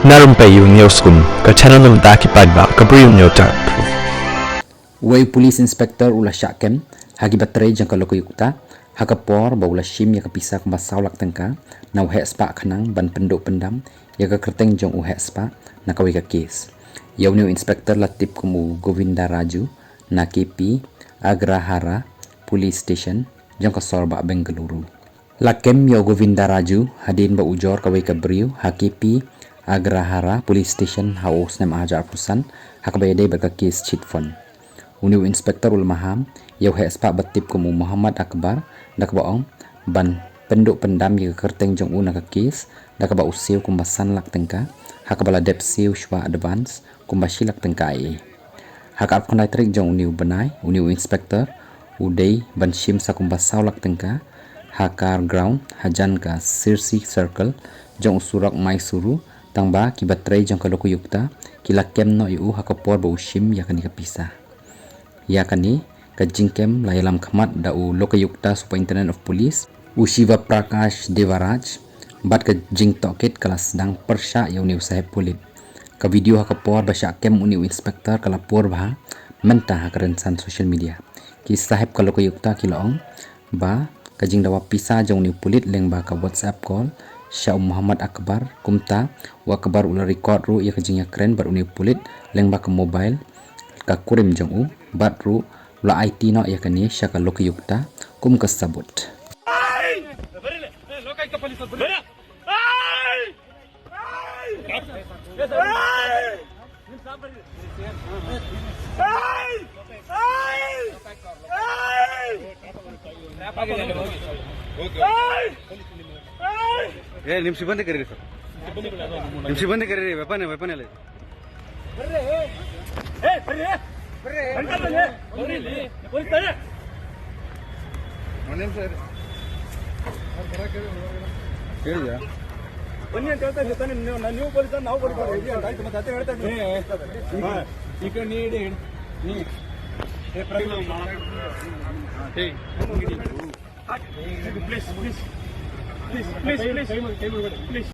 Na Rympei U ke channel nabynta ki paidbah ke Bri U Hynñiewtrep. Wei Police Inspector ulah Shah hagi baterai jang kalau kuyukta hakapor ba ulah shim ya pisa kembasau lak tengka na hehspah khanang ban penduk pendam ya kyrteng jong hehspah na kawi ka case ya new inspector latip kumu Govinda Raju na KP Agrahara Police Station jong ka sorba Bengaluru lakem ya Govinda Raju hadin ba ujor kawi ka Bri U KP Agrahara Police Station haus nem ajar pusan hakabayade ba ka case cheat fund Uniu Inspektor ul Maham, yau hehspah batip kumu Muhammad Akbar, dak baong ban penduk pendam ya kyrteng jong naka kes, dak ba usiu kumbasan lak tengka, hakabala depsiu shwa advance kumbashi lak tengka ai. Hakap kondai trik jong uniu benai, uniu Inspektor udai ban shim sa kumbasau lak tengka, hakar ground hajan ka Sirsi Circle jong usurok mai suru, tangba ki baterai jong kaloku yukta, kilakem no yu hakapor ba ushim ya kani pisa. Ya kani kajingkem layalam khamat da u lokayukta Superintendent of Police Shiva Prakash Devaraj bat ka jing toket kelas sedang persya ya uniu sahib polit ka video hakapor basya kem uniu inspektor kala por bha menta hakarensan social media ki sahib ka lokayukta kilong ba kajing dawa pisa jong uniu polit leng ba ka WhatsApp call Shah Muhammad Akbar kumta wa kabar ula record ru ya kajing ya keren bar uniu polit leng ba ka mobile ka kurim jong u batru la IT no ya kani syaka lokayukta kum kasabut निम्सी बंद करिए सर निम्सी बंद करिए वेपन है प्लीज